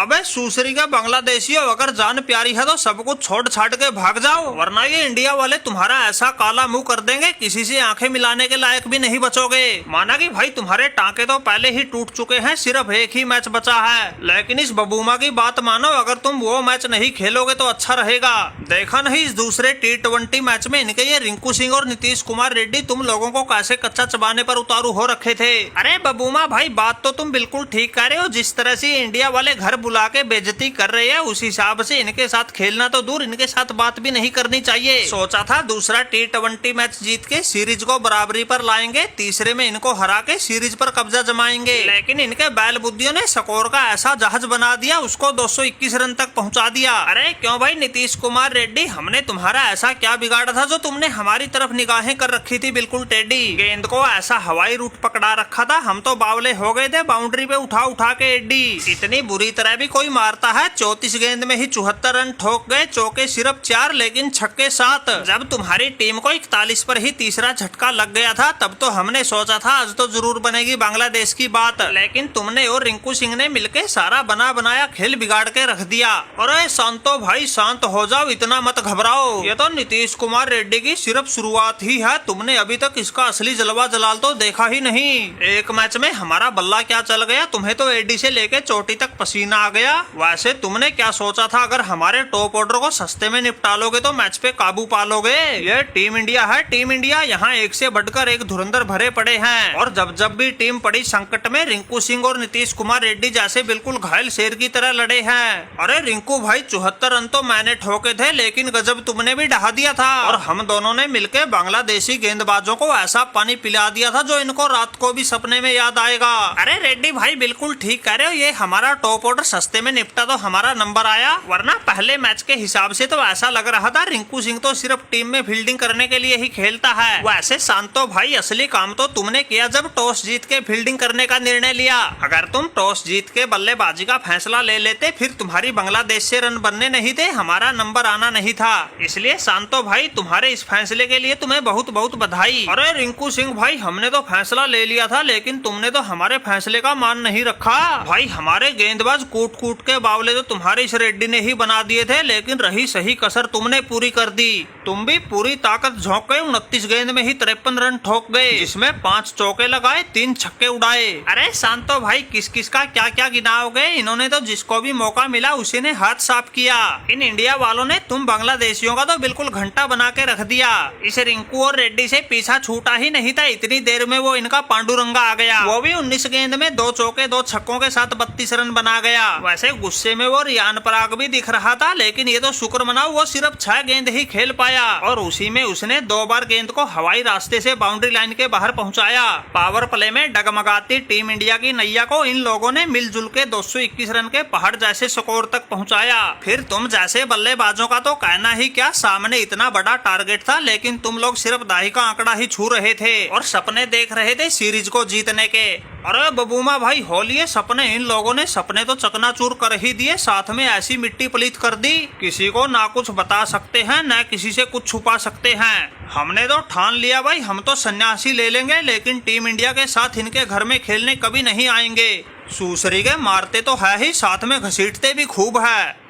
अबे सूसरी का बांग्लादेशियों, अगर जान प्यारी है तो सब कुछ छोड़ छाड़ के भाग जाओ, वरना ये इंडिया वाले तुम्हारा ऐसा काला मुंह कर देंगे किसी से आंखें मिलाने के लायक भी नहीं बचोगे। माना कि भाई तुम्हारे टांके तो पहले ही टूट चुके हैं, सिर्फ एक ही मैच बचा है, लेकिन इस बबूमा की बात मानो, अगर तुम वो मैच नहीं खेलोगे तो अच्छा रहेगा। देखा नहीं इस दूसरे T20 मैच में इनके ये रिंकू सिंह और नीतीश कुमार रेड्डी तुम लोगों को कैसे कच्चा चबाने पर उतारू हो रखे थे। अरे बबूमा भाई, बात तो तुम बिल्कुल ठीक कह रहे हो, जिस तरह से इंडिया वाले घर बुला के बेइज्जती कर रहे हैं उस हिसाब से इनके साथ खेलना तो दूर, इनके साथ बात भी नहीं करनी चाहिए। सोचा था दूसरा T20 मैच जीत के सीरीज को बराबरी पर लाएंगे, तीसरे में इनको हरा के सीरीज पर कब्जा जमाएंगे, लेकिन इनके बैल बुद्धियों ने स्कोर का ऐसा जहाज बना दिया, उसको 221 रन तक पहुंचा दिया। अरे क्यों भाई नीतीश कुमार रेड्डी, हमने तुम्हारा ऐसा क्या बिगाड़ा था जो तुमने हमारी तरफ निगाहें कर रखी थी बिल्कुल टेढ़ी। गेंद को ऐसा हवाई रूट पकड़ा रखा था, हम तो बावले हो गए थे बाउंड्री पे उठा उठा के एड्डी। इतनी बुरी तरह भी कोई मारता है, 34 गेंद में ही 74 रन ठोक गए, चौके सिर्फ 4 लेकिन छक्के 7। जब तुम्हारी टीम को 41 पर ही तीसरा झटका लग गया था तब तो हमने सोचा था आज तो जरूर बनेगी बांग्लादेश की बात, लेकिन तुमने और रिंकू सिंह ने मिलके सारा बना बनाया खेल बिगाड़ के रख दिया। अरे शांतो भाई शांत हो जाओ, इतना मत घबराओ, ये तो नीतीश कुमार रेड्डी की सिर्फ शुरुआत ही है, तुमने अभी तक इसका असली जलवा जलाल तो देखा ही नहीं। एक मैच में हमारा बल्ला क्या चल गया, तुम्हें तो एडी से लेके चोटी तक पसीना आ गया। वैसे तुमने क्या सोचा था, अगर हमारे टॉप ऑर्डर को सस्ते में निपटा लोगे तो मैच पे काबू पालोगे। ये टीम इंडिया है, टीम इंडिया, यहाँ एक से बढ़कर एक धुरंधर भरे पड़े हैं, और जब जब भी टीम पड़ी संकट में रिंकू सिंह और नीतीश कुमार रेड्डी जैसे बिल्कुल घायल शेर की तरह लड़े हैं। अरे रिंकू भाई 74 रन तो मैंने ठोके थे, लेकिन गजब तुमने भी ढहा दिया था, और हम दोनों ने मिलकर बांग्लादेशी गेंदबाजों को ऐसा पानी पिला दिया था जो इनको रात को भी सपने में याद आएगा। अरे रेड्डी भाई बिल्कुल ठीक कह रहे हो, ये हमारा टॉप ऑर्डर सस्ते में निपटा तो हमारा नंबर आया, वरना पहले मैच के हिसाब से तो ऐसा लग रहा था रिंकू सिंह तो सिर्फ टीम में फील्डिंग करने के लिए ही खेलता है। वैसे शांतो भाई असली काम तो तुमने किया जब टॉस जीत के फील्डिंग करने का निर्णय लिया। अगर तुम टॉस जीत के बल्लेबाजी का फैसला ले लेते फिर तुम्हारी बांग्लादेश से रन बनने नहीं थे, हमारा नंबर आना नहीं था। इसलिए शांतो भाई तुम्हारे इस फैसले के लिए तुम्हें बहुत बहुत बधाई। अरे रिंकू सिंह भाई, हमने तो फैसला ले लिया था, लेकिन तुमने तो हमारे फैसले का मान नहीं रखा। भाई हमारे गेंदबाज कूट कूट के बावले तो तुम्हारे इस रेड्डी ने ही बना दिए थे, लेकिन रही सही कसर तुमने पूरी कर दी। तुम भी पूरी ताकत झोंक के 29 गेंद में ही 53 रन ठोक गए, जिसमें 5 चौके लगाए, 3 छक्के उड़ाए। अरे शांतो भाई किस किस का क्या क्या गिनाओगे, इन्होंने तो जिसको भी मौका मिला उसी ने हाथ साफ किया। इन इंडिया वालों ने तुम बांग्लादेशियों का तो बिल्कुल घंटा बना के रख दिया। इस रिंकू और रेड्डी से पीछा छूटा ही नहीं था, इतनी देर में वो इनका पांडुरंगा आ गया, वो भी 19 गेंद में 2 चौके 2 छक्कों के साथ 32 रन बना गया। वैसे गुस्से में वो रियान पराग भी दिख रहा था, लेकिन ये तो शुक्र मनाओ वो सिर्फ 6 गेंद ही खेल पाया, और उसी में उसने 2 बार गेंद को हवाई रास्ते से बाउंड्री लाइन के बाहर पहुंचाया। पावर प्ले में डगमगाती टीम इंडिया की नैया को इन लोगों ने मिलजुल के 221 रन के पहाड़ जैसे स्कोर तक पहुंचाया। फिर तुम जैसे बल्लेबाजों का तो कहना ही क्या, सामने इतना बड़ा टारगेट था, लेकिन तुम लोग सिर्फ दाही का आंकड़ा ही छू रहे थे और सपने देख रहे थे सीरीज को जीतने के। अरे बबूमा भाई होलिए सपने, इन लोगों ने सपने तो चकनाचूर कर ही दिए, साथ में ऐसी मिट्टी पलीत कर दी, किसी को ना कुछ बता सकते हैं ना किसी से कुछ छुपा सकते हैं। हमने तो ठान लिया भाई, हम तो सन्यासी ले लेंगे, लेकिन टीम इंडिया के साथ इनके घर में खेलने कभी नहीं आएंगे। सूसरी के मारते तो है ही, साथ में घसीटते भी खूब है।